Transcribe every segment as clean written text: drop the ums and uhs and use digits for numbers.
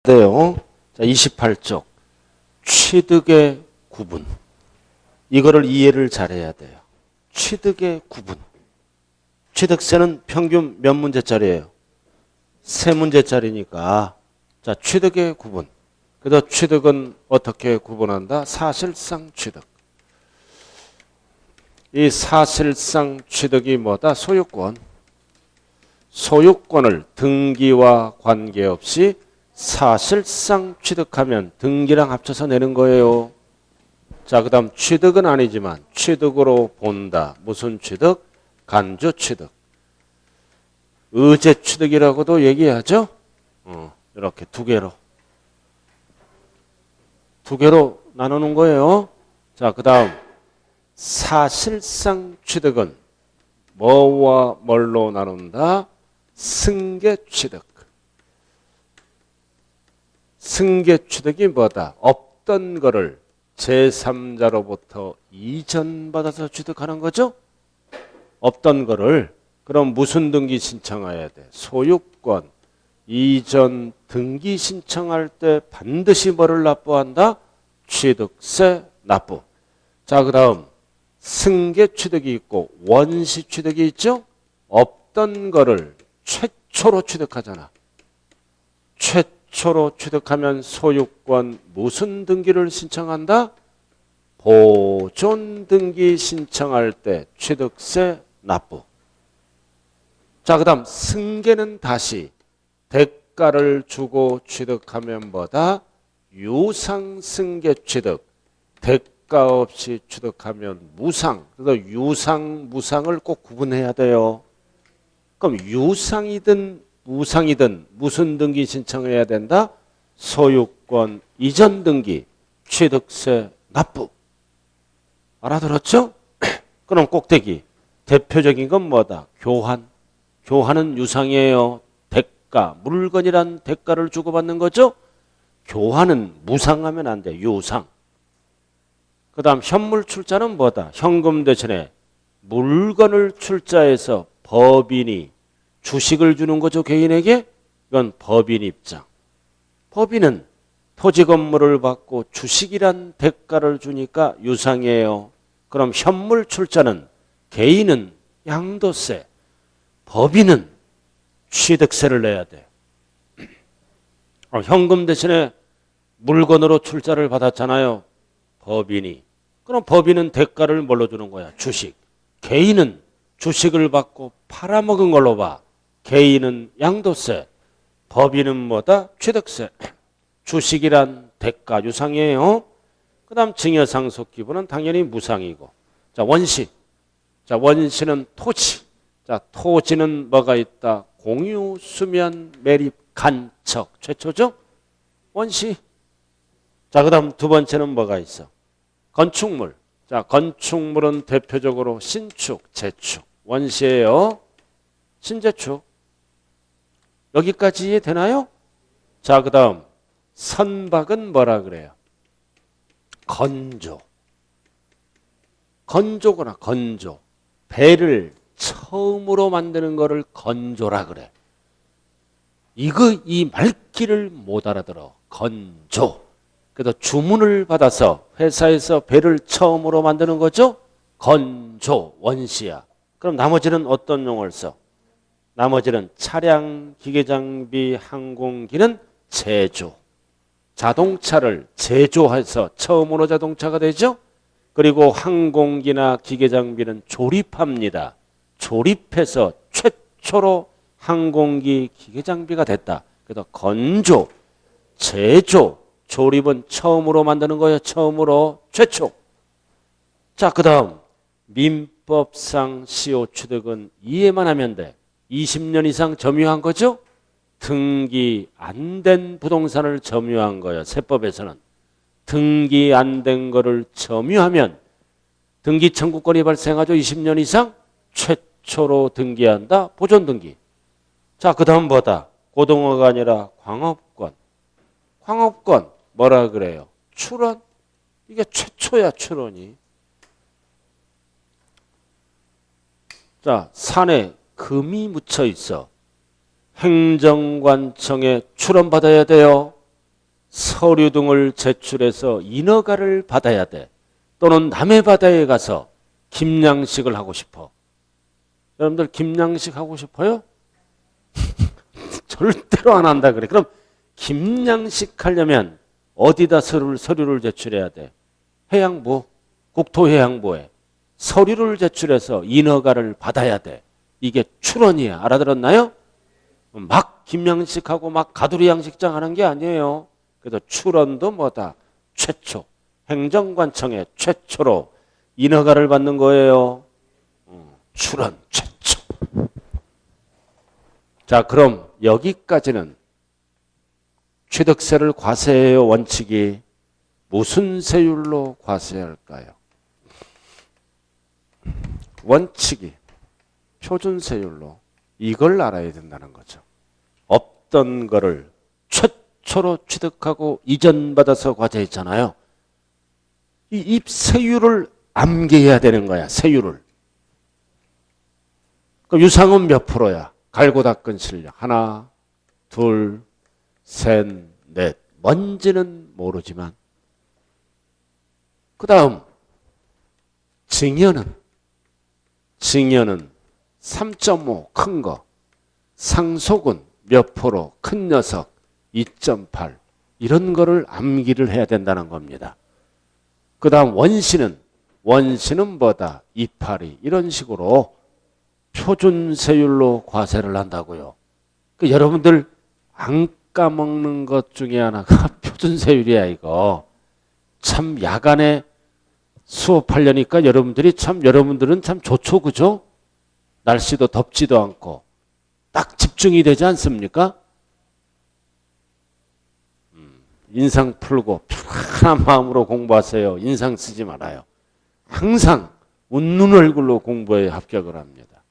어때요? 자, 28쪽. 취득의 구분. 이거를 이해를 잘해야 돼요. 취득의 구분. 취득세는 평균 몇 문제짜리예요? 3문제짜리니까. 자, 취득의 구분. 그래서 취득은 어떻게 구분한다? 사실상 취득. 이 사실상 취득이 뭐다? 소유권. 소유권을 등기와 관계없이 사실상 취득하면 등기랑 합쳐서 내는 거예요. 자, 그 다음 취득은 아니지만 취득으로 본다. 무슨 취득? 간주 취득. 의제 취득이라고도 얘기하죠. 이렇게 두 개로 나누는 거예요. 자, 그 다음 사실상 취득은 뭐와 뭘로 나눈다? 승계 취득. 승계 취득이 뭐다? 없던 거를 제3자로부터 이전받아서 취득하는 거죠. 없던 거를. 그럼 무슨 등기 신청해야 돼? 소유권 이전 등기 신청할 때 반드시 뭐를 납부한다? 취득세 납부. 자, 그 다음 승계 취득이 있고 원시 취득이 있죠. 없던 거를 최초로 취득하잖아. 최초로 취득하면 소유권 무슨 등기를 신청한다? 보존 등기 신청할 때 취득세 납부. 자, 그 다음 승계는 다시 대가를 주고 취득하면 뭐다? 유상승계 취득. 대가 없이 취득하면 무상. 그래서 유상, 무상을 꼭 구분해야 돼요. 그럼 유상이든 무상이든 무슨 등기 신청해야 된다? 소유권 이전 등기, 취득세 납부. 알아들었죠? 그럼 꼭대기. 대표적인 건 뭐다? 교환. 교환은 유상이에요. 대가, 물건이란 대가를 주고받는 거죠? 교환은 무상하면 안 돼. 유상. 그 다음 현물 출자는 뭐다? 현금 대신에 물건을 출자해서 법인이 주식을 주는 거죠. 개인에게. 이건 법인 입장. 법인은 토지 건물을 받고 주식이란 대가를 주니까 유상이에요. 그럼 현물 출자는 개인은 양도세, 법인은 취득세를 내야 돼. 현금 대신에 물건으로 출자를 받았잖아요. 법인이. 그럼 법인은 대가를 뭘로 주는 거야? 주식. 개인은 주식을 받고 팔아먹은 걸로 봐. 개인은 양도세. 법인은 뭐다? 취득세. 주식이란 대가 유상이에요. 그 다음 증여상속기부는 당연히 무상이고. 자, 원시. 자, 원시는 토지. 자, 토지는 뭐가 있다? 공유, 수면, 매립, 간척. 최초죠? 원시. 자, 그 다음 두 번째는 뭐가 있어? 건축물. 자, 건축물은 대표적으로 신축, 재축. 원시예요. 신재축. 여기까지 되나요? 자, 그 다음 선박은 뭐라 그래요? 건조. 건조구나. 건조. 배를 처음으로 만드는 거를 건조라 그래. 이 말귀를 못 알아들어. 건조. 그래서 주문을 받아서 회사에서 배를 처음으로 만드는 거죠. 건조. 원시야. 그럼 나머지는 어떤 용어를 써? 나머지는 차량, 기계장비, 항공기는 제조. 자동차를 제조해서 처음으로 자동차가 되죠. 그리고 항공기나 기계장비는 조립합니다. 조립해서 최초로 항공기, 기계장비가 됐다. 그래서 건조, 제조, 조립은 처음으로 만드는 거예요. 처음으로, 최초. 자, 그 다음 민법상 시효 취득은 이해만 하면 돼. 20년 이상 점유한 거죠. 등기 안 된 부동산을 점유한 거예요. 세법에서는. 등기 안 된 거를 점유하면 등기 청구권이 발생하죠. 20년 이상 최초로 등기한다. 보존 등기. 자, 그 다음 뭐다? 고등어가 아니라 광업권. 광업권 뭐라 그래요? 출원. 이게 최초야. 출원이. 자, 산에 금이 묻혀 있어. 행정관청에 출원받아야 돼요. 서류 등을 제출해서 인허가를 받아야 돼. 또는 남의 바다에 가서 김양식을 하고 싶어. 여러분들 김양식 하고 싶어요? 절대로 안 한다 그래. 그럼 김양식 하려면 어디다 서류를 제출해야 돼? 해양부, 국토해양부에 서류를 제출해서 인허가를 받아야 돼. 이게 출원이야. 알아들었나요? 막 김양식하고 막 가두리 양식장 하는 게 아니에요. 그래서 출원도 뭐다? 최초. 행정관청에 최초로 인허가를 받는 거예요. 출원 최초. 자, 그럼 여기까지는 취득세를 과세해요. 원칙이 무슨 세율로 과세할까요? 원칙이 표준세율로. 이걸 알아야 된다는 거죠. 없던 거를 최초로 취득하고 이전받아서 과세했잖아요. 이 세율을 암기해야 되는 거야. 세율을. 그럼 유상은 몇 프로야? 갈고 닦은 실력. 하나, 둘, 셋, 넷. 뭔지는 모르지만. 그 다음 증여는 3.5 큰 거. 상속은 몇 프로? 큰 녀석 2.8. 이런 거를 암기를 해야 된다는 겁니다. 그 다음 원시는 뭐다? 282. 이런 식으로 표준세율로 과세를 한다고요. 그 여러분들 안 까먹는 것 중에 하나가 표준세율이야 이거. 참 야간에 수업하려니까 여러분들은 참 좋죠. 그죠? 날씨도 덥지도 않고 딱 집중이 되지 않습니까? 인상 풀고 편안한 마음으로 공부하세요. 인상 쓰지 말아요. 항상 웃는 얼굴로 공부에 합격을 합니다.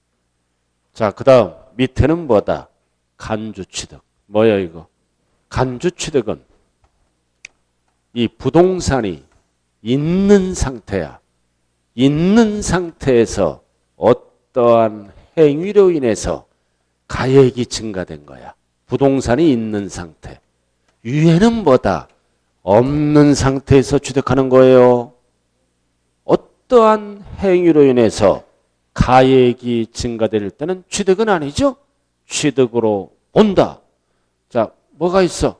자, 그 다음 밑에는 뭐다? 간주취득. 뭐야 이거? 간주취득은 이 부동산이 있는 상태야. 있는 상태에서 어떠한 행위로 인해서 가액이 증가된 거야. 부동산이 있는 상태. 유예는 뭐다? 없는 상태에서 취득하는 거예요. 어떠한 행위로 인해서 가액이 증가될 때는 취득은 아니죠? 취득으로 본다. 자, 뭐가 있어?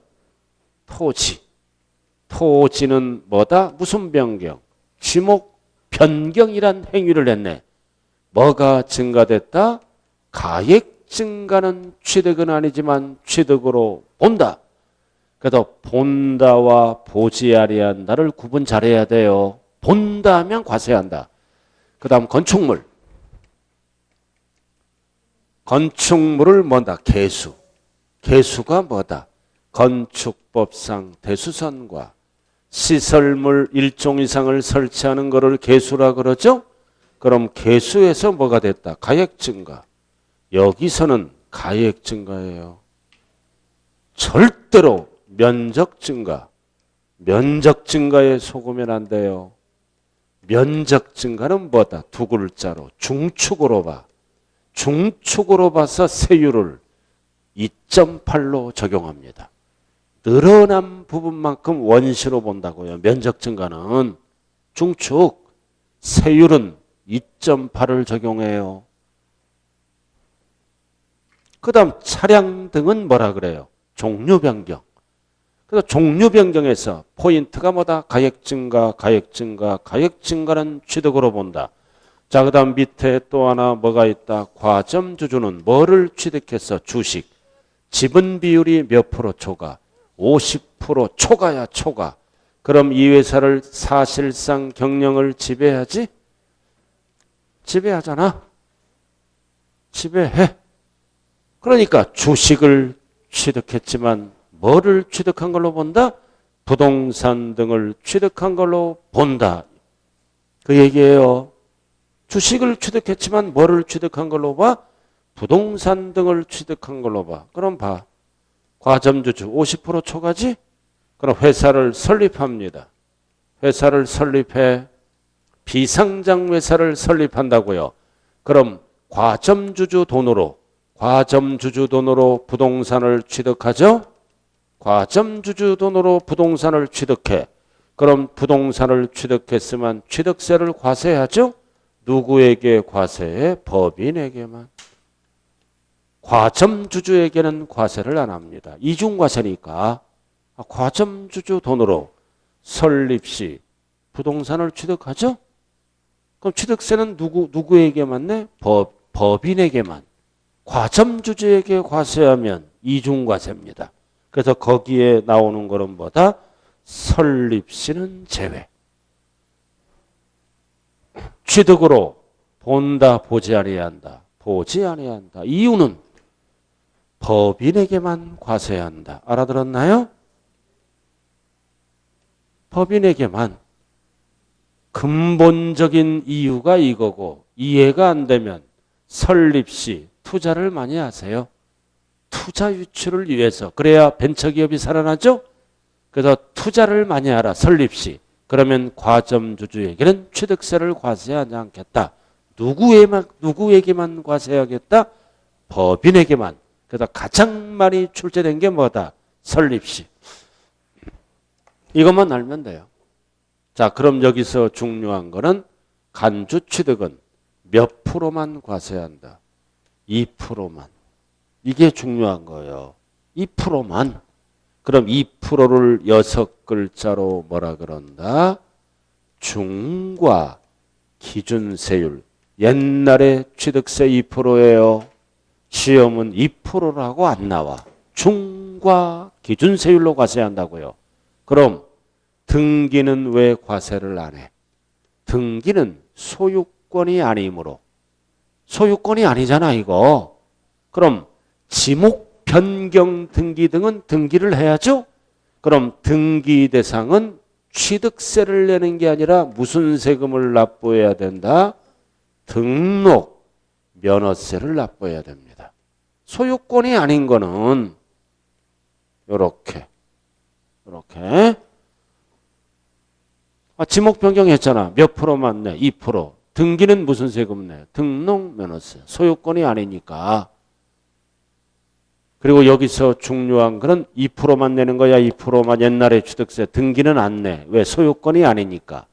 토지. 토지는 뭐다? 무슨 변경? 지목 변경이란 행위를 했네. 뭐가 증가됐다? 가액 증가는 취득은 아니지만 취득으로 본다. 그래서 본다와 보지 아니한다를 구분 잘해야 돼요. 본다 하면 과세한다. 그 다음 건축물. 건축물을 뭐다? 개수. 개수가 뭐다? 건축법상 대수선과 시설물 일종 이상을 설치하는 것을 개수라 그러죠? 그럼 개수에서 뭐가 됐다? 가액 증가. 여기서는 가액 증가예요. 절대로 면적 증가. 면적 증가에 속으면 안 돼요. 면적 증가는 뭐다? 두 글자로 중축으로 봐. 중축으로 봐서 세율을 2.8로 적용합니다. 늘어난 부분만큼 원시로 본다고요. 면적 증가는 중축, 세율은 2.8을 적용해요. 그 다음 차량 등은 뭐라 그래요? 종류 변경. 그래서 종류 변경에서 포인트가 뭐다? 가액 증가, 가액 증가, 가액 증가는 취득으로 본다. 자, 그 다음 밑에 또 하나 뭐가 있다? 과점주주는 뭐를 취득해서? 주식. 지분 비율이 몇 프로 초과? 50% 초과야, 초과. 그럼 이 회사를 사실상 경영을 지배하지? 지배하잖아. 지배해. 그러니까 주식을 취득했지만 뭐를 취득한 걸로 본다? 부동산 등을 취득한 걸로 본다. 그 얘기예요. 주식을 취득했지만 뭐를 취득한 걸로 봐? 부동산 등을 취득한 걸로 봐. 그럼 봐. 과점주주 50% 초과지? 그럼 회사를 설립합니다. 회사를 설립해. 비상장 회사를 설립한다고요. 그럼 과점주주 돈으로 부동산을 취득하죠? 과점주주 돈으로 부동산을 취득해. 그럼 부동산을 취득했으면 취득세를 과세하죠? 누구에게 과세해? 법인에게만. 과점주주에게는 과세를 안 합니다. 이중과세니까. 과점주주 돈으로 설립시 부동산을 취득하죠? 그럼 취득세는 누구에게만 내? 법인에게만. 과점주주에게 과세하면 이중과세입니다. 그래서 거기에 나오는 거는 뭐다? 설립시는 제외. 취득으로 본다, 보지 아니한다. 보지 아니한다. 이유는 법인에게만 과세한다. 알아들었나요? 법인에게만. 근본적인 이유가 이거고 이해가 안 되면 설립시 투자를 많이 하세요. 투자 유치를 위해서. 그래야 벤처기업이 살아나죠? 그래서 투자를 많이 하라. 설립시. 그러면 과점주주에게는 취득세를 과세하지 않겠다. 누구에게만 과세하겠다? 법인에게만. 그래서 가장 많이 출제된 게 뭐다? 설립시. 이것만 알면 돼요. 자, 그럼 여기서 중요한 거는 간주 취득은 몇 프로만 과세한다? 2%만. 이게 중요한 거예요. 2%만. 그럼 2%를 6글자로 뭐라 그런다? 중과 기준세율. 옛날에 취득세 2%예요. 시험은 2%라고 안 나와. 중과 기준세율로 과세한다고요. 그럼 등기는 왜 과세를 안 해? 등기는 소유권이 아니므로. 소유권이 아니잖아 이거. 그럼 지목 변경 등기 등은 등기를 해야죠. 그럼 등기 대상은 취득세를 내는 게 아니라 무슨 세금을 납부해야 된다? 등록 면허세를 납부해야 됩니다. 소유권이 아닌 거는 요렇게 지목 변경했잖아. 몇 프로만 내? 2%. 등기는 무슨 세금 내? 등록 면허세. 소유권이 아니니까. 그리고 여기서 중요한 거는 2%만 내는 거야. 2%만 옛날에 취득세. 등기는 안 내. 왜? 소유권이 아니니까.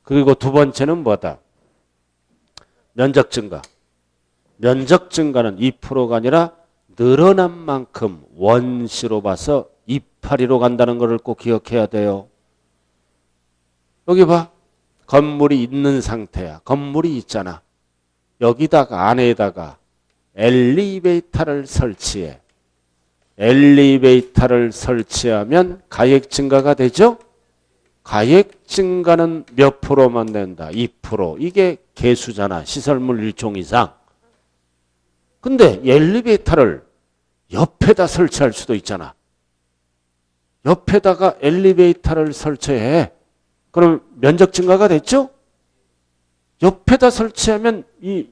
그리고 두 번째는 뭐다? 면적 증가. 면적 증가는 2%가 아니라 늘어난 만큼 원시로 봐서 이파리로 간다는 것을 꼭 기억해야 돼요. 여기 봐. 건물이 있는 상태야. 건물이 있잖아. 여기다가 안에다가 엘리베이터를 설치해. 엘리베이터를 설치하면 가액 증가가 되죠? 가액 증가는 몇 프로만 낸다? 2%. 이게 개수잖아. 시설물 일종 이상. 근데 엘리베이터를 옆에다 설치할 수도 있잖아. 옆에다가 엘리베이터를 설치해. 그럼 면적 증가가 됐죠? 옆에다 설치하면 이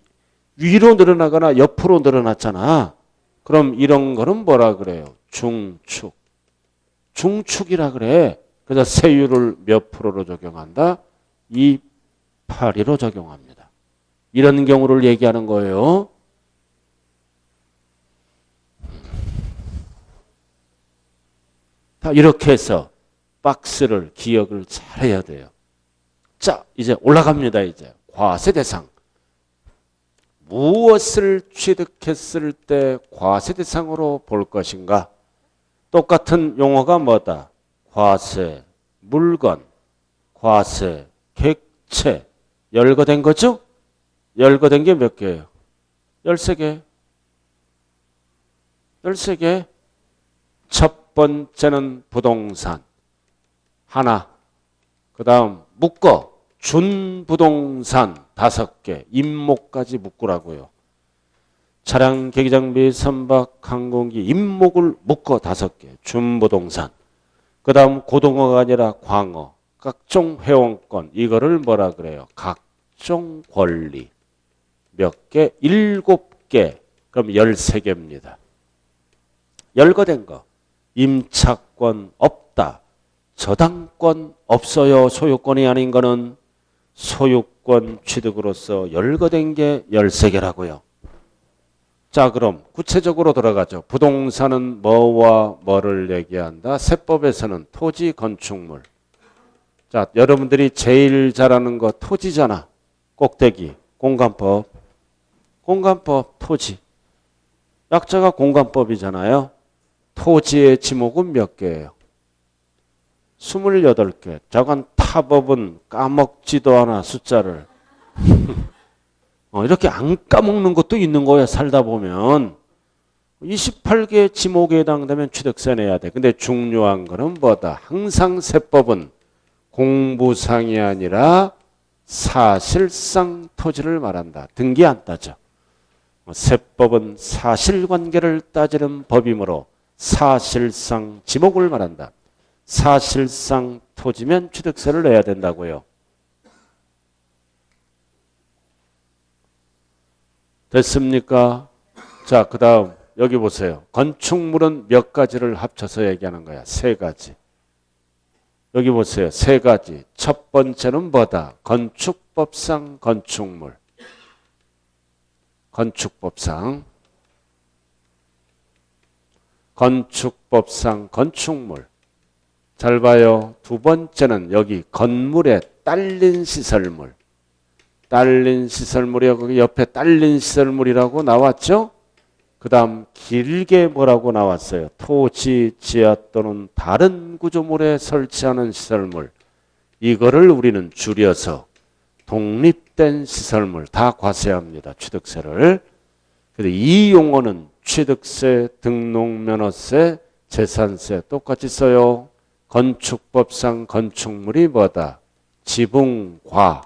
위로 늘어나거나 옆으로 늘어났잖아. 그럼 이런 거는 뭐라 그래요? 중축. 중축이라 그래. 그래서 세율을 몇 프로로 적용한다? 282로 적용합니다. 이런 경우를 얘기하는 거예요. 다 이렇게 해서 박스를 기억을 잘 해야 돼요. 자, 이제 올라갑니다. 이제 과세 대상. 무엇을 취득했을 때 과세 대상으로 볼 것인가? 똑같은 용어가 뭐다? 과세, 물건, 과세, 객체. 열거된 거죠? 열거된 게 몇 개예요? 13개. 13개. 첫 번째는 부동산. 하나. 그 다음 묶어. 준부동산 5개. 임목까지 묶으라고요. 차량, 계기장비, 선박, 항공기, 임목을 묶어 5개. 준부동산. 그 다음 고등어가 아니라 광어. 각종 회원권. 이거를 뭐라 그래요? 각종 권리. 몇 개? 7개. 그럼 13개입니다. 열거된 거. 임차권 없다. 저당권 없어요. 소유권이 아닌 거는. 소유권 취득으로서 열거된 게 13개라고요. 자, 그럼 구체적으로 들어가죠. 부동산은 뭐와 뭐를 얘기한다? 세법에서는 토지, 건축물. 자, 여러분들이 제일 잘하는 거 토지잖아. 꼭대기, 공간법. 공간법, 토지. 약자가 공간법이잖아요. 토지의 지목은 몇 개예요? 28개. 저건 타법은 까먹지도 않아, 숫자를. 이렇게 안 까먹는 것도 있는 거야, 살다 보면. 28개 지목에 해당되면 취득세 내야 돼. 근데 중요한 거는 뭐다? 항상 세법은 공부상이 아니라 사실상 토지를 말한다. 등기 안 따져. 세법은 사실관계를 따지는 법이므로 사실상 지목을 말한다. 사실상 토지면 취득세를 내야 된다고요. 됐습니까? 자, 그 다음 여기 보세요. 건축물은 몇 가지를 합쳐서 얘기하는 거야? 세 가지. 여기 보세요. 세 가지. 첫 번째는 뭐다? 건축법상 건축물. 건축법상. 건축법상 건축물. 잘 봐요. 두 번째는 여기 건물에 딸린 시설물. 딸린 시설물이요. 거기 옆에 딸린 시설물이라고 나왔죠? 그 다음 길게 뭐라고 나왔어요? 토지, 지하 또는 다른 구조물에 설치하는 시설물. 이거를 우리는 줄여서 독립된 시설물 다 과세합니다. 취득세를. 근데 이 용어는 취득세, 등록면허세, 재산세 똑같이 써요. 건축법상 건축물이 뭐다? 지붕, 과,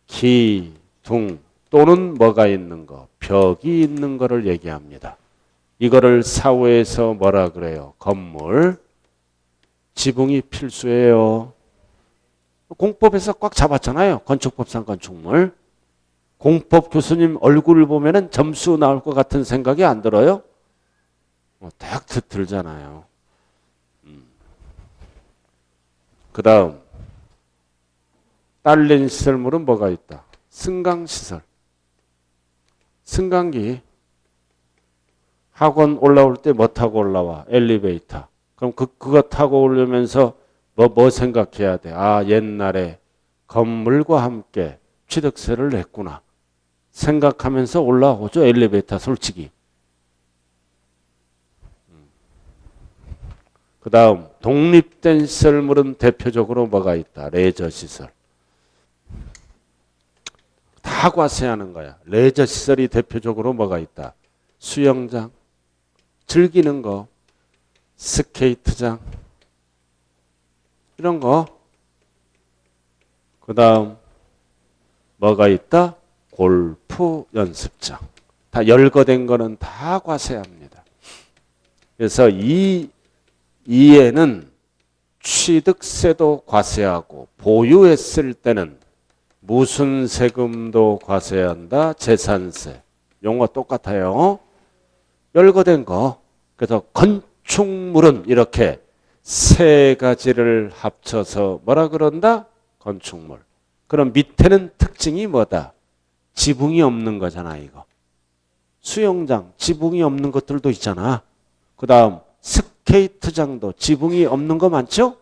기, 둥 또는 뭐가 있는 거? 벽이 있는 거를 얘기합니다. 이거를 사후에서 뭐라 그래요? 건물. 지붕이 필수예요. 공법에서 꽉 잡았잖아요. 건축법상 건축물. 공법 교수님 얼굴을 보면은 점수 나올 것 같은 생각이 안 들어요? 딱 들잖아요. 그 다음 딸린 시설물은 뭐가 있다? 승강시설. 승강기. 학원 올라올 때 뭐 타고 올라와? 엘리베이터. 그럼 그거 타고 오려면서 뭐 생각해야 돼? 아, 옛날에 건물과 함께 취득세를 냈구나. 생각하면서 올라오죠. 엘리베이터 솔직히. 그 다음 독립된 시설물은 대표적으로 뭐가 있다? 레저시설. 다 과세하는 거야. 레저시설이 대표적으로 뭐가 있다? 수영장, 즐기는 거, 스케이트장 이런 거. 그 다음 뭐가 있다? 골프 연습장. 다 열거된 거는 다 과세합니다. 그래서 이에는 취득세도 과세하고 보유했을 때는 무슨 세금도 과세한다? 재산세. 용어 똑같아요. 열거된 거. 그래서 건축물은 이렇게 세 가지를 합쳐서 뭐라 그런다? 건축물. 그럼 밑에는 특징이 뭐다? 지붕이 없는 거잖아, 이거. 수영장, 지붕이 없는 것들도 있잖아. 그 다음 스케이트장도 지붕이 없는 거 많죠?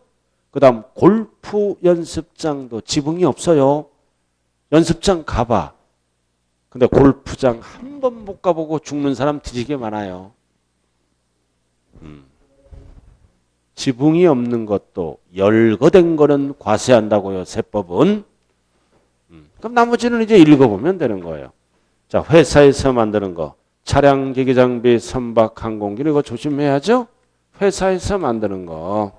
그 다음 골프 연습장도 지붕이 없어요. 연습장 가봐. 근데 골프장 한 번 못 가보고 죽는 사람 뒤지게 많아요. 지붕이 없는 것도 열거된 거는 과세한다고요. 세법은. 그럼 나머지는 이제 읽어보면 되는 거예요. 자, 회사에서 만드는 거. 차량, 기기, 장비, 선박, 항공기 이거 조심해야죠. 회사에서 만드는 거.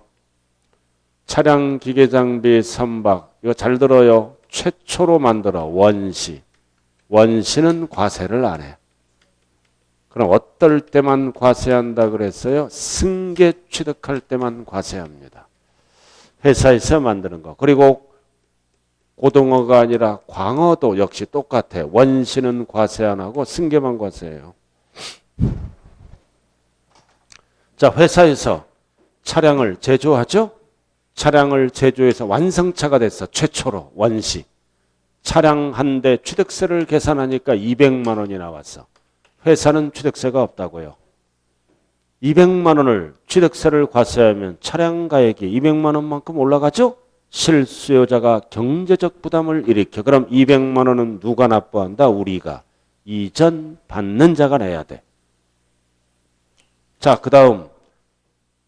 차량, 기계, 장비, 선박 이거 잘 들어요. 최초로 만들어 원시. 원시는 과세를 안 해. 그럼 어떨 때만 과세한다 그랬어요? 승계 취득할 때만 과세합니다. 회사에서 만드는 거. 그리고 고등어가 아니라 광어도 역시 똑같아. 원시는 과세 안 하고 승계만 과세해요. 자, 회사에서 차량을 제조하죠? 차량을 제조해서 완성차가 됐어. 최초로 원시. 차량 한 대 취득세를 계산하니까 200만 원이 나왔어. 회사는 취득세가 없다고요. 200만 원을 취득세를 과세하면 차량 가액이 200만 원만큼 올라가죠? 실수요자가 경제적 부담을 일으켜. 그럼 200만 원은 누가 납부한다? 우리가. 이전 받는 자가 내야 돼. 자, 그 다음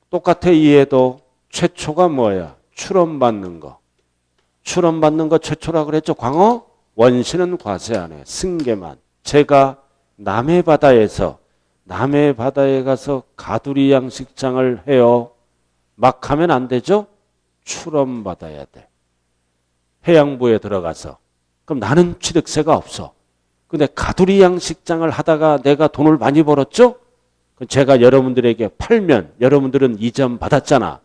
똑같아. 이해도 최초가 뭐야? 출원받는 거. 출원받는 거 최초라 그랬죠? 광어? 원시는 과세 안 해. 승계만. 제가 남해 바다에 가서 가두리 양식장을 해요. 막 하면 안 되죠? 출원받아야 돼. 해양부에 들어가서. 그럼 나는 취득세가 없어. 근데 가두리 양식장을 하다가 내가 돈을 많이 벌었죠? 제가 여러분들에게 팔면 여러분들은 이전 받았잖아.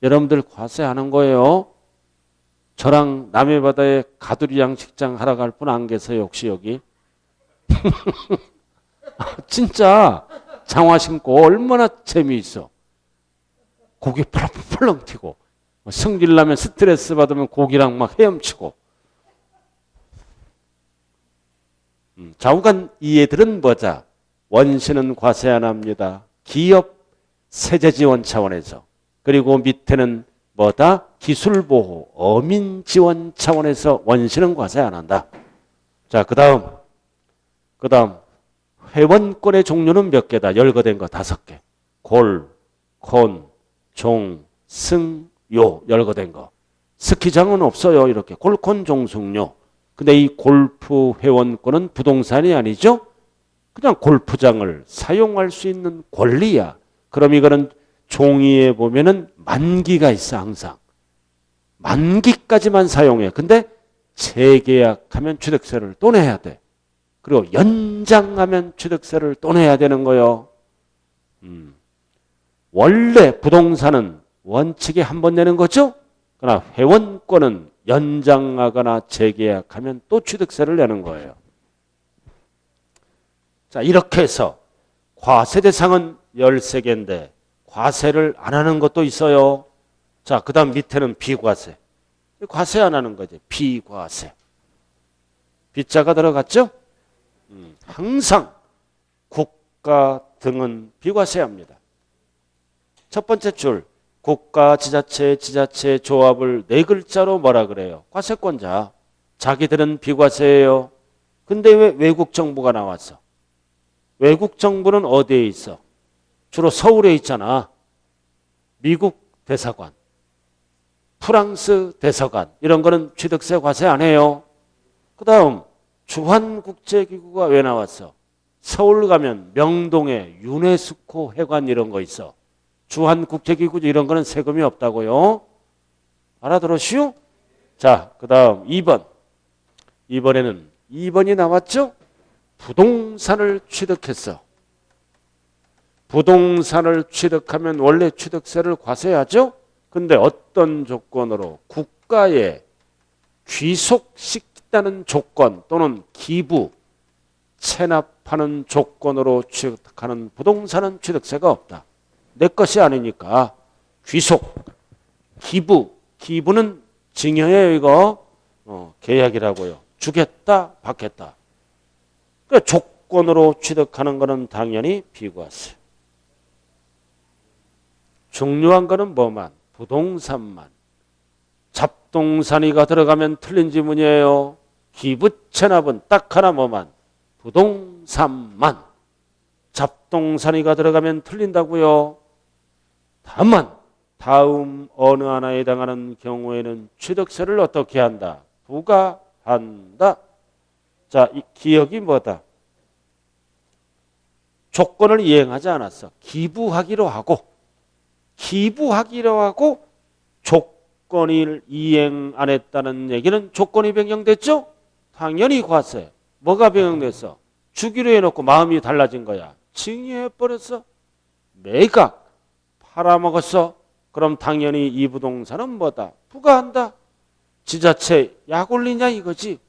여러분들 과세하는 거예요. 저랑 남해바다에 가두리 양식장 하러 갈 분 안 계세요? 혹시 여기? 진짜 장화 신고 얼마나 재미있어. 고기 펄렁펄렁 튀고 성질 나면 스트레스 받으면 고기랑 막 헤엄치고. 좌우간 이 애들은 뭐자? 원시는 과세 안 합니다. 기업 세제 지원 차원에서. 그리고 밑에는 뭐다? 기술보호 어민 지원 차원에서 원시는 과세 안 한다. 자, 그 다음 회원권의 종류는 몇 개다? 열거된 거 5개. 골, 콘, 종, 승, 요 열거된 거. 스키장은 없어요. 이렇게 골, 콘, 종, 승, 요. 근데 이 골프 회원권은 부동산이 아니죠? 그냥 골프장을 사용할 수 있는 권리야. 그럼 이거는 종이에 보면은 만기가 있어. 항상 만기까지만 사용해. 근데 재계약하면 취득세를 또 내야 돼. 그리고 연장하면 취득세를 또 내야 되는 거예요. 원래 부동산은 원칙에 한 번 내는 거죠. 그러나 회원권은 연장하거나 재계약하면 또 취득세를 내는 거예요. 자, 이렇게 해서 과세 대상은 13개인데 과세를 안 하는 것도 있어요. 자, 그 다음 밑에는 비과세. 과세 안 하는 거지. 비과세. 빗자가 들어갔죠? 항상 국가 등은 비과세합니다. 첫 번째 줄 국가, 지자체, 지자체 조합을 4글자로 뭐라 그래요? 과세권자. 자기들은 비과세예요. 근데 왜 외국 정부가 나왔어? 외국 정부는 어디에 있어? 주로 서울에 있잖아. 미국 대사관, 프랑스 대사관 이런 거는 취득세 과세 안 해요. 그 다음 주한국제기구가 왜 나왔어? 서울 가면 명동에 유네스코 회관 이런 거 있어. 주한국제기구 이런 거는 세금이 없다고요. 알아들었슈? 자, 그 다음 2번. 이번에는 2번이 나왔죠? 부동산을 취득했어. 부동산을 취득하면 원래 취득세를 과세하죠? 근데 어떤 조건으로? 국가에 귀속시키다는 조건 또는 기부, 체납하는 조건으로 취득하는 부동산은 취득세가 없다. 내 것이 아니니까. 귀속, 기부, 기부는 증여예요. 이거 계약이라고요. 주겠다, 받겠다. 그러니까 조건으로 취득하는 것은 당연히 비과세. 중요한 거는 뭐만? 부동산만. 잡동사니가 들어가면 틀린 지문이에요. 기부, 체납은 딱 하나 뭐만? 부동산만. 잡동사니가 들어가면 틀린다고요. 다만 다음 어느 하나에 해당하는 경우에는 취득세를 어떻게 한다? 부과한다. 자, 이 기억이 뭐다? 조건을 이행하지 않았어. 기부하기로 하고 조건을 이행 안 했다는 얘기는 조건이 변경됐죠? 당연히 과세. 뭐가 변경됐어? 주기로 해놓고 마음이 달라진 거야. 증여해버렸어. 매각. 팔아먹었어. 그럼 당연히 이 부동산은 뭐다? 부과한다. 지자체 약 올리냐 이거지.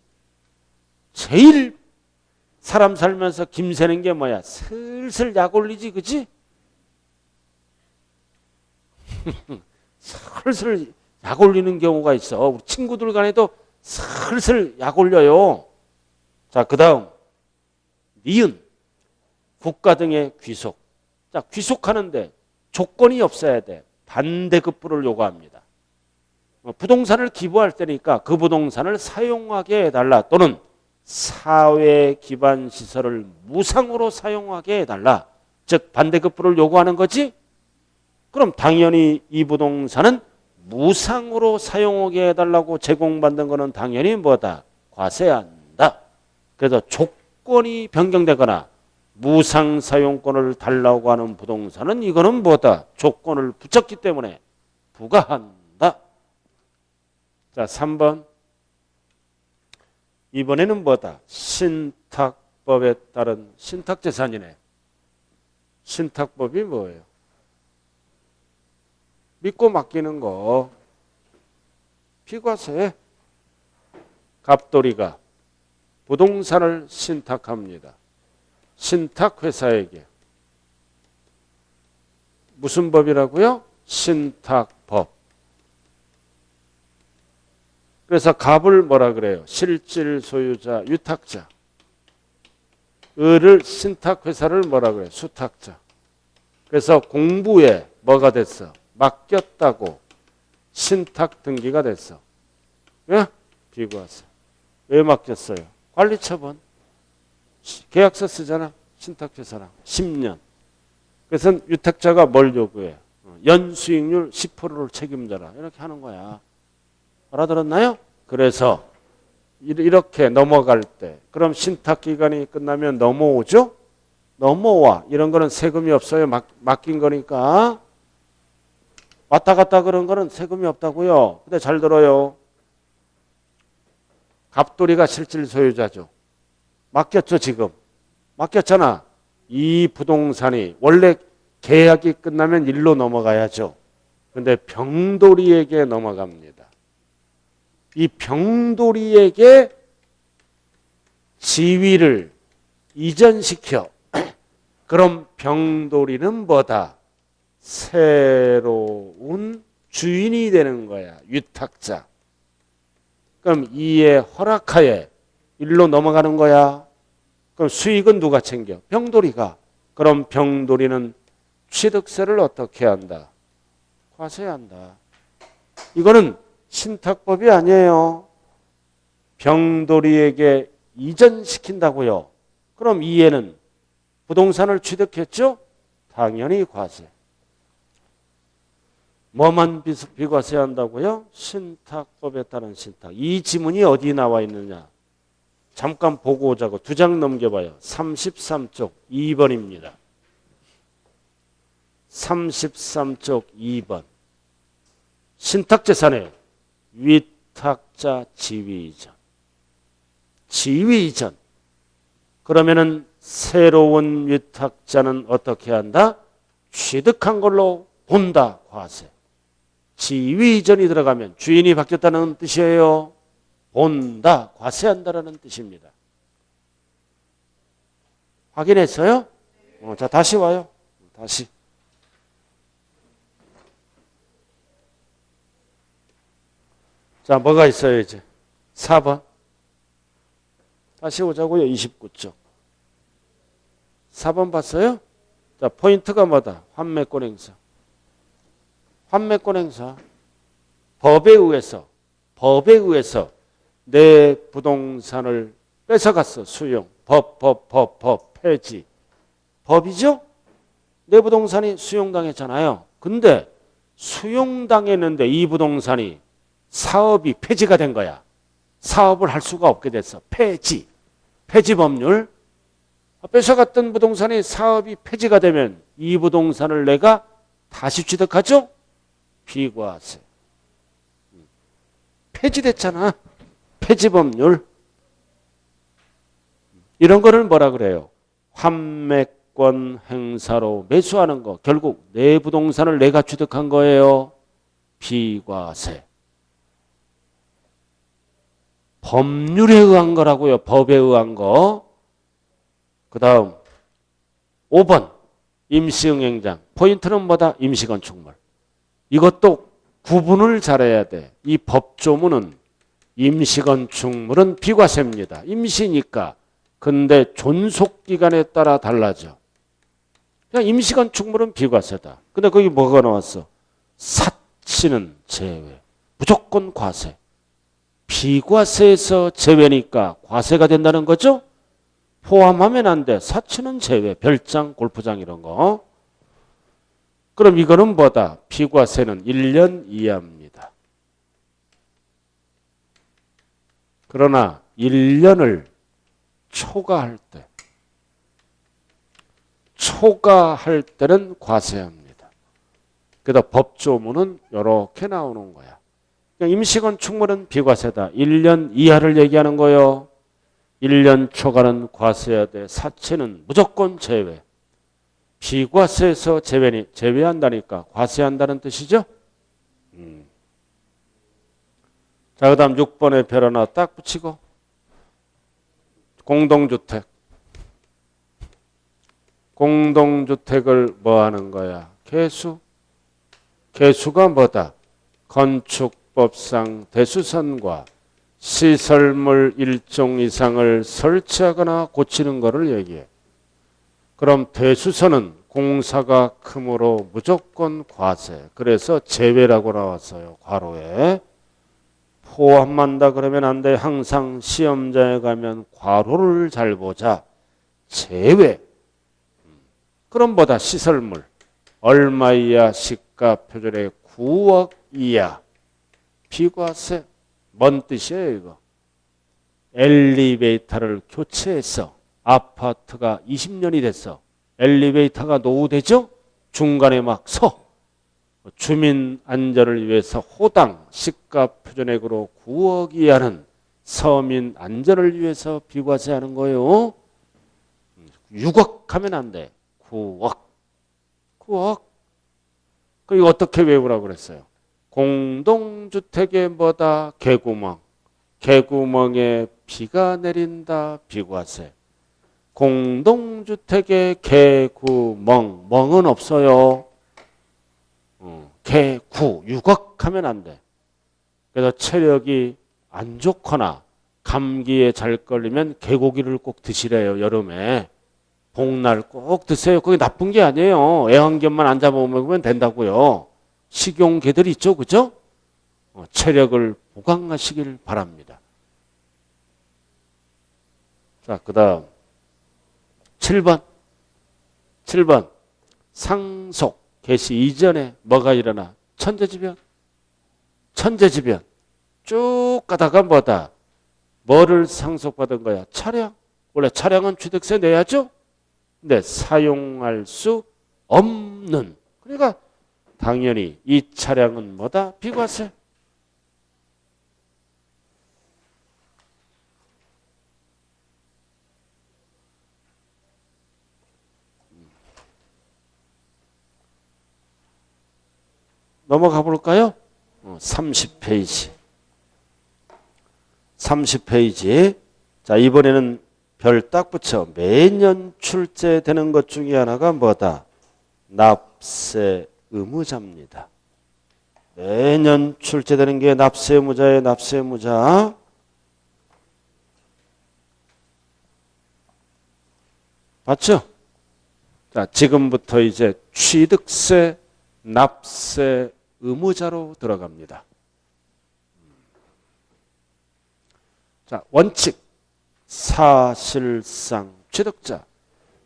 제일 사람 살면서 김새는 게 뭐야? 슬슬 약 올리지, 그지? 슬슬 약 올리는 경우가 있어. 우리 친구들 간에도 슬슬 약 올려요. 자, 그 다음 니은. 국가 등의 귀속. 자, 귀속하는데 조건이 없어야 돼. 반대급부를 요구합니다. 부동산을 기부할 때니까 그 부동산을 사용하게 해달라, 또는 사회 기반 시설을 무상으로 사용하게 해달라. 즉 반대급부를 요구하는 거지. 그럼 당연히 이 부동산은 무상으로 사용하게 해달라고 제공받는 거는 당연히 뭐다? 과세한다. 그래서 조건이 변경되거나 무상 사용권을 달라고 하는 부동산은 이거는 뭐다? 조건을 붙였기 때문에 부과한다. 자, 3번. 이번에는 뭐다? 신탁법에 따른 신탁재산이네. 신탁법이 뭐예요? 믿고 맡기는 거. 비과세. 갑돌이가 부동산을 신탁합니다. 신탁회사에게. 무슨 법이라고요? 신탁법. 그래서 갑을 뭐라 그래요? 실질 소유자, 유탁자. 을을 신탁회사를 뭐라 그래요? 수탁자. 그래서 공부에 뭐가 됐어? 맡겼다고 신탁 등기가 됐어. 왜? 비과세. 왜 맡겼어요? 관리처분. 계약서 쓰잖아. 신탁회사랑 10년. 그래서 유탁자가 뭘 요구해? 연수익률 10%를 책임져라. 이렇게 하는 거야. 알아들었나요? 그래서 이렇게 넘어갈 때, 그럼 신탁기간이 끝나면 넘어오죠? 넘어와. 이런 거는 세금이 없어요. 맡긴 거니까. 왔다 갔다 그런 거는 세금이 없다고요. 근데 잘 들어요. 갑돌이가 실질 소유자죠. 맡겼죠, 지금. 맡겼잖아. 이 부동산이 원래 계약이 끝나면 일로 넘어가야죠. 근데 병돌이에게 넘어갑니다. 이 병돌이에게 지위를 이전시켜. 그럼 병돌이는 뭐다? 새로운 주인이 되는 거야. 유탁자. 그럼 이에 허락하에 일로 넘어가는 거야. 그럼 수익은 누가 챙겨? 병돌이가. 그럼 병돌이는 취득세를 어떻게 한다? 과세한다. 이거는 신탁법이 아니에요. 병돌이에게 이전시킨다고요. 그럼 이에는 부동산을 취득했죠? 당연히 과세. 뭐만 비과세한다고요? 신탁법에 따른 신탁. 이 지문이 어디 나와 있느냐? 잠깐 보고 오자고. 2장 넘겨봐요. 33쪽 2번입니다. 33쪽 2번. 신탁재산에 위탁자 지위이전. 지위이전. 그러면은 새로운 위탁자는 어떻게 한다? 취득한 걸로 본다. 과세. 지위이전이 들어가면 주인이 바뀌었다는 뜻이에요. 본다. 과세한다라는 뜻입니다. 확인했어요? 자, 다시 와요. 다시. 자, 뭐가 있어요, 이제? 4번. 다시 오자고요. 29쪽. 4번 봤어요? 자, 포인트가 뭐다? 환매권 행사. 환매권 행사. 법에 의해서 내 부동산을 뺏어갔어. 수용. 법. 폐지. 법이죠? 내 부동산이 수용당했잖아요. 근데 수용당했는데 이 부동산이 사업이 폐지가 된 거야. 사업을 할 수가 없게 됐어. 폐지. 폐지 법률. 뺏어갔던 부동산이 사업이 폐지가 되면 이 부동산을 내가 다시 취득하죠? 비과세. 폐지됐잖아. 폐지법률. 이런 거를 뭐라 그래요? 환매권 행사로 매수하는 거. 결국 내 부동산을 내가 취득한 거예요. 비과세. 법률에 의한 거라고요. 법에 의한 거. 그 다음 5번 임시응행장. 포인트는 뭐다? 임시건축물. 이것도 구분을 잘해야 돼. 이 법조문은 임시건축물은 비과세입니다. 임시니까. 근데 존속기간에 따라 달라져. 그냥 임시건축물은 비과세다. 근데 거기 뭐가 나왔어? 사치는 제외. 무조건 과세. 비과세에서 제외니까 과세가 된다는 거죠? 포함하면 안 돼. 사치는 제외. 별장, 골프장 이런 거. 그럼 이거는 뭐다? 비과세는 1년 이하입니다. 그러나 1년을 초과할 때는 과세합니다. 그래서 법조문은 이렇게 나오는 거야. 그러니까 임시건축물은 비과세다. 1년 이하를 얘기하는 거요. 1년 초과는 과세해야 돼. 사치는 무조건 제외. 비과세에서 제외한다니까 과세한다는 뜻이죠. 자, 그 다음 6번에 별 하나 딱 붙이고 공동주택. 공동주택을 뭐 하는 거야? 개수. 개수가 뭐다? 건축법상 대수선과 시설물 일종 이상을 설치하거나 고치는 것을 얘기해. 그럼 대수선은 공사가 크므로 무조건 과세. 그래서 제외라고 나왔어요. 괄호에. 포함한다 그러면 안 돼. 항상 시험장에 가면 괄호를 잘 보자. 제외. 그럼 뭐다? 시설물. 얼마 이하 시가 표준의 9억 이하. 비과세. 뭔 뜻이에요 이거? 엘리베이터를 교체해서 아파트가 20년이 됐어. 엘리베이터가 노후되죠? 중간에 막 서. 주민 안전을 위해서 호당 시가 표준액으로 9억 이하는 서민 안전을 위해서 비과세하는 거예요. 6억 하면 안 돼. 9억. 9억. 그 이거 어떻게 외우라고 그랬어요? 공동주택의 뭐다? 개구멍. 개구멍에 비가 내린다. 비과세. 공동주택의 개구멍. 멍은 없어요. 개구. 6억 하면 안 돼. 그래서 체력이 안 좋거나 감기에 잘 걸리면 개고기를 꼭 드시래요. 여름에. 복날 꼭 드세요. 그게 나쁜 게 아니에요. 애완견만 안 잡아먹으면 된다고요. 식용개들 있죠. 그죠? 체력을 보강하시길 바랍니다. 자, 그 다음 7번. 상속 개시 이전에 뭐가 일어나? 천재지변. 쭉 가다가 뭐다? 뭐를 상속받은 거야? 차량. 원래 차량은 취득세 내야죠? 근데 사용할 수 없는. 그러니까 당연히 이 차량은 뭐다? 비과세. 넘어가 볼까요? 30페이지. 30페이지. 자, 이번에는 별 딱 붙여. 매년 출제되는 것 중에 하나가 뭐다? 납세 의무자입니다. 매년 출제되는 게 납세 의무자예요. 납세 의무자. 맞죠? 자, 지금부터 이제 취득세, 납세 의무자로 들어갑니다. 자, 원칙. 사실상 취득자.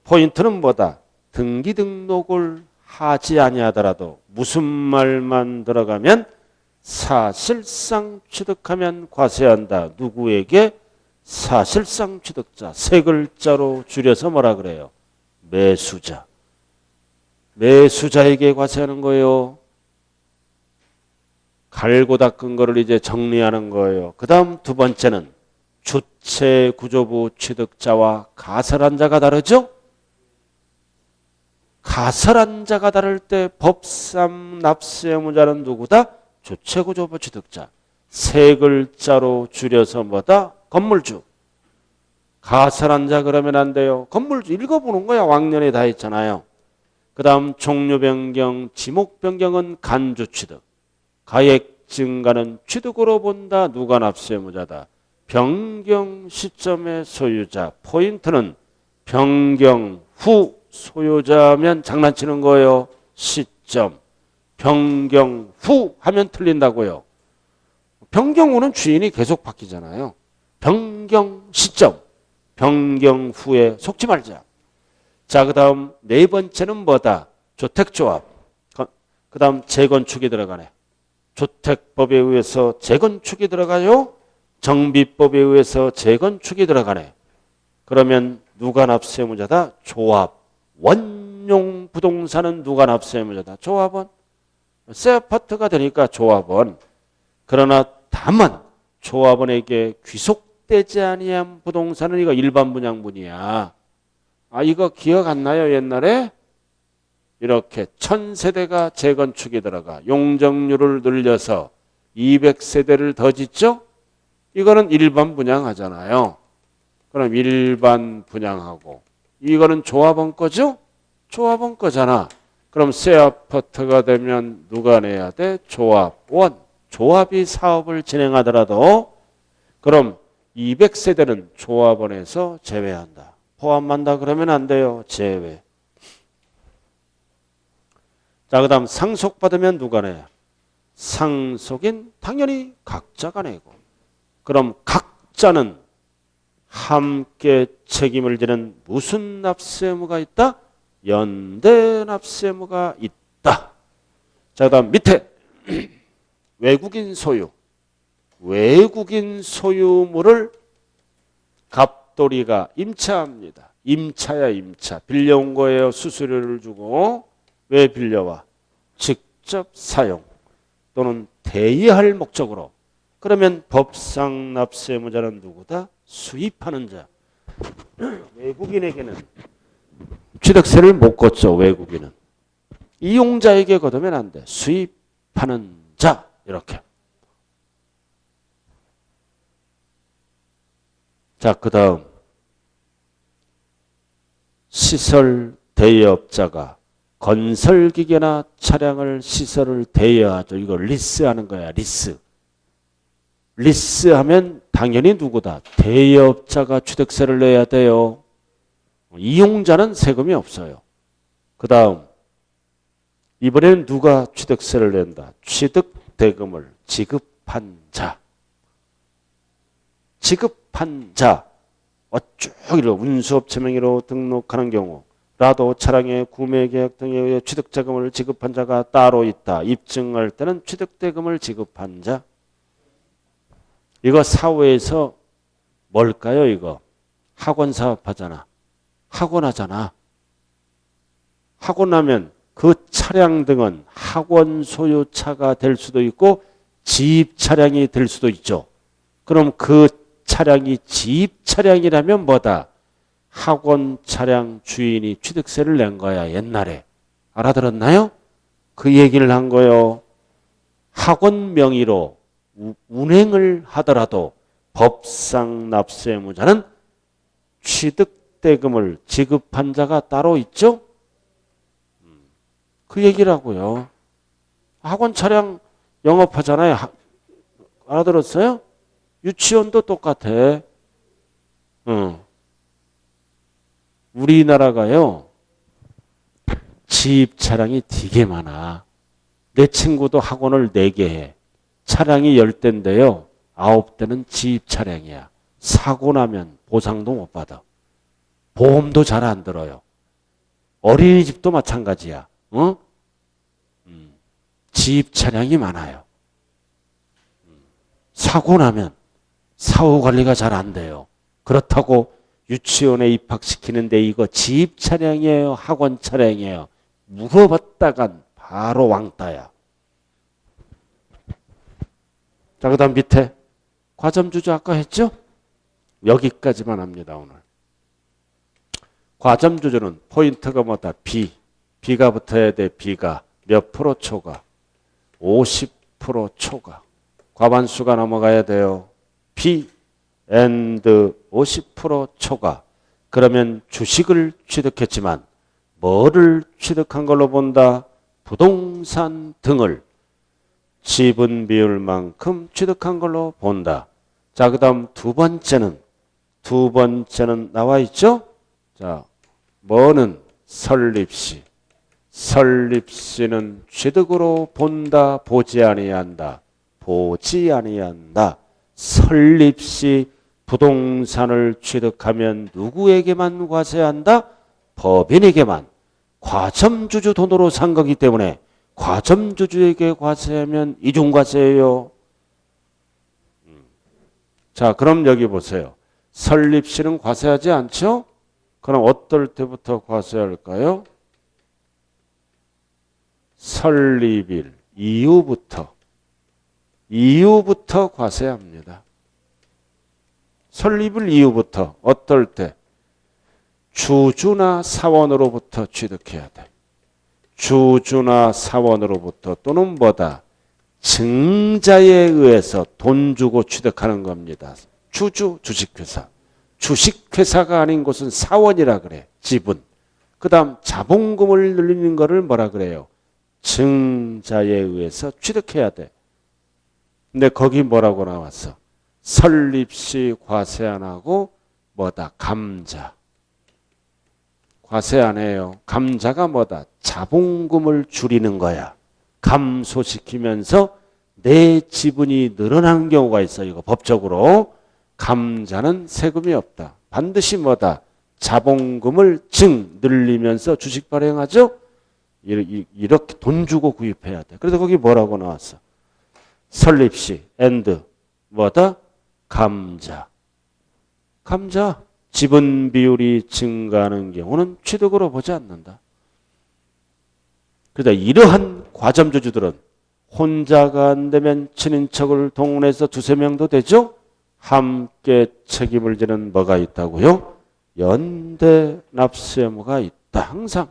포인트는 뭐다? 등기 등록을 하지 아니하더라도 무슨 말만 들어가면 사실상 취득하면 과세한다. 누구에게? 사실상 취득자. 세 글자로 줄여서 뭐라 그래요? 매수자. 매수자에게 과세하는 거예요. 갈고 닦은 거를 이제 정리하는 거예요. 그 다음 두 번째는 주체구조부 취득자와 가설한 자가 다르죠? 가설한 자가 다를 때 법상 납세 의무자는 누구다? 주체구조부 취득자. 세 글자로 줄여서 뭐다? 건물주. 가설한 자 그러면 안 돼요. 건물주 읽어보는 거야. 왕년에 다 했잖아요. 그 다음 종류 변경, 지목 변경은 간주 취득. 가액 증가는 취득으로 본다. 누가 납세 의무자다? 변경 시점의 소유자. 포인트는 변경 후 소유자면 장난치는 거예요. 시점. 변경 후 하면 틀린다고요. 변경 후는 주인이 계속 바뀌잖아요. 변경 시점. 변경 후에 속지 말자. 자, 그 다음 네 번째는 뭐다? 주택조합. 그 다음 재건축이 들어가네. 주택법에 의해서 재건축이 들어가요. 정비법에 의해서 재건축이 들어가네. 그러면 누가 납세의무자다? 조합. 원용 부동산은 누가 납세의무자다? 조합원. 새 아파트가 되니까 조합원. 그러나 다만 조합원에게 귀속되지 아니한 부동산은 이거 일반 분양분이야. 아, 이거 기억 안 나요? 옛날에 이렇게 1000세대가 재건축이 들어가 용적률을 늘려서 200세대를 더 짓죠? 이거는 일반 분양하잖아요. 그럼 일반 분양하고 이거는 조합원 거죠? 조합원 거잖아. 그럼 새 아파트가 되면 누가 내야 돼? 조합원. 조합이 사업을 진행하더라도 그럼 200세대는 조합원에서 제외한다. 포함한다 그러면 안 돼요. 제외. 자, 그 다음 상속받으면 누가 내야? 상속인 당연히 각자가 내고. 그럼 각자는 함께 책임을 지는 무슨 납세의무가 있다? 연대 납세의무가 있다. 자, 그 다음 밑에 외국인 소유. 외국인 소유물을 갑돌이가 임차합니다. 임차야 임차. 빌려온 거예요. 수수료를 주고. 왜 빌려와? 직접 사용 또는 대여할 목적으로. 그러면 법상 납세의무자는 누구다? 수입하는 자. 외국인에게는 취득세를 못 걷죠. 외국인은. 이용자에게 걷으면 안 돼. 수입하는 자. 이렇게. 자, 그 다음 시설 대여업자가 건설기계나 차량을 시설을 대여하죠. 이거 리스하는 거야. 리스. 리스하면 당연히 누구다? 대여업자가 취득세를 내야 돼요. 이용자는 세금이 없어요. 그 다음 이번에는 누가 취득세를 낸다? 취득대금을 지급한 자. 지급한 자. 어쩌기로 운수업체 명의로 등록하는 경우 라도 차량의 구매계약 등에 의해 취득자금을 지급한 자가 따로 있다. 입증할 때는 취득대금을 지급한 자. 이거 사회에서 뭘까요? 이거 학원 사업하잖아. 학원하잖아. 학원하면 그 차량 등은 학원 소유차가 될 수도 있고 집 차량이 될 수도 있죠. 그럼 그 차량이 집 차량이라면 뭐다? 학원 차량 주인이 취득세를 낸 거야. 옛날에. 알아들었나요? 그 얘기를 한 거예요. 학원 명의로 운행을 하더라도 법상 납세의무자는 취득대금을 지급한 자가 따로 있죠? 그 얘기라고요. 학원 차량 영업하잖아요. 알아들었어요? 유치원도 똑같아. 우리나라가요. 집 차량이 되게 많아. 내 친구도 학원을 4개 해. 차량이 10대인데요. 9대는 집 차량이야. 사고 나면 보상도 못 받아. 보험도 잘 안 들어요. 어린이집도 마찬가지야. 집 차량이 많아요. 사고 나면 사후 관리가 잘 안 돼요. 그렇다고 유치원에 입학시키는데 이거 집 차량이에요? 학원 차량이에요? 물어봤다간 바로 왕따야. 자, 그 다음 밑에 과점주주 아까 했죠? 여기까지만 합니다. 오늘. 과점주주는 포인트가 뭐다? B가 붙어야 돼. B가 몇 프로 초과? 50% 초과. 과반수가 넘어가야 돼요. B and 50% 초과. 그러면 주식을 취득했지만 뭐를 취득한 걸로 본다? 부동산 등을 지분 비율만큼 취득한 걸로 본다. 자, 그 다음 두 번째는 나와 있죠? 자, 뭐는 설립시. 설립시는 취득으로 본다, 보지 아니한다. 보지 아니한다. 설립시 부동산을 취득하면 누구에게만 과세한다? 법인에게만. 과점주주 돈으로 산 거기 때문에 과점주주에게 과세하면 이중과세예요. 자, 그럼 여기 보세요. 설립시는 과세하지 않죠? 그럼 어떨 때부터 과세할까요? 설립일 이후부터 과세합니다. 설립일 이후부터 어떨 때? 주주나 사원으로부터 취득해야 돼. 주주나 사원으로부터 또는 뭐다? 증자에 의해서 돈 주고 취득하는 겁니다. 주주, 주식회사. 주식회사가 아닌 곳은 사원이라 그래. 지분. 그 다음 자본금을 늘리는 거를 뭐라 그래요? 증자에 의해서 취득해야 돼. 근데 거기 뭐라고 나왔어? 설립시 과세 안 하고 뭐다? 감자. 과세 안 해요. 감자가 뭐다? 자본금을 줄이는 거야. 감소시키면서 내 지분이 늘어나는 경우가 있어요. 이거 법적으로. 감자는 세금이 없다. 반드시 뭐다? 자본금을 늘리면서 주식 발행하죠? 이렇게 돈 주고 구입해야 돼. 그래서 거기 뭐라고 나왔어? 설립시 뭐다? 감자. 지분 비율이 증가하는 경우는 취득으로 보지 않는다. 그러다 이러한 과점주주들은 혼자가 안 되면 친인척을 동원해서 두세 명도 되죠? 함께 책임을 지는 뭐가 있다고요? 연대 납세 의무가 있다. 항상.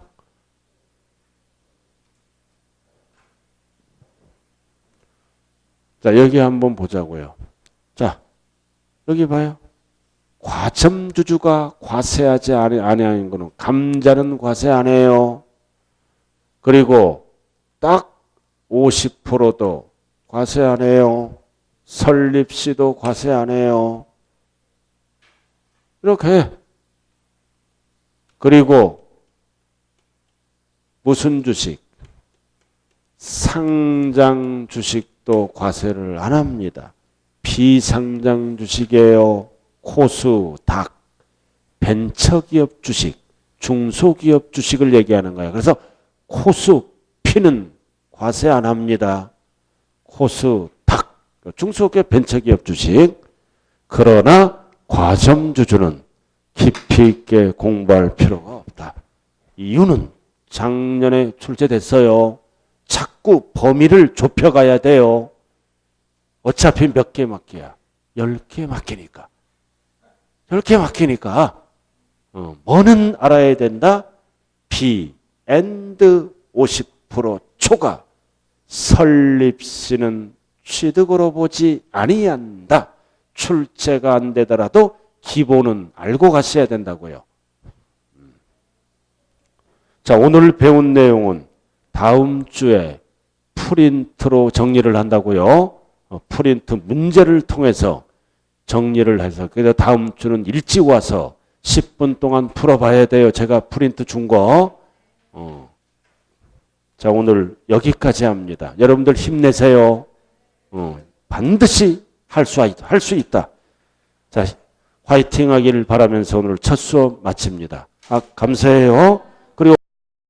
자, 여기 한번 보자고요. 자, 여기 봐요. 과점주주가 과세하지 아니하는 거는 감자는 과세 안 해요. 그리고 딱 50%도 과세 안 해요. 설립시도 과세 안 해요. 이렇게. 그리고 무슨 주식? 상장 주식도 과세를 안 합니다. 비상장 주식이에요. 코수, 닥, 벤처기업 주식, 중소기업 주식을 얘기하는 거예요. 그래서 코수, 피는 과세 안 합니다. 코수, 닥, 중소기업 벤처기업 주식. 그러나 과점주주는 깊이 있게 공부할 필요가 없다. 이유는 작년에 출제됐어요. 자꾸 범위를 좁혀가야 돼요. 어차피 몇 개 맡기야? 10개 맡기니까. 10개 맡기니까 뭐는 알아야 된다? B, and 50% 초과 설립시는 취득으로 보지 아니한다. 출제가 안 되더라도 기본은 알고 가셔야 된다고요. 자, 오늘 배운 내용은 다음 주에 프린트로 정리를 한다고요. 프린트 문제를 통해서 정리를 해서 그래서 다음 주는 일찍 와서 10분 동안 풀어봐야 돼요. 제가 프린트 준 거. 자, 오늘 여기까지 합니다. 여러분들 힘내세요. 반드시 할 수 있다. 자, 화이팅 하기를 바라면서 오늘 첫 수업 마칩니다. 감사해요.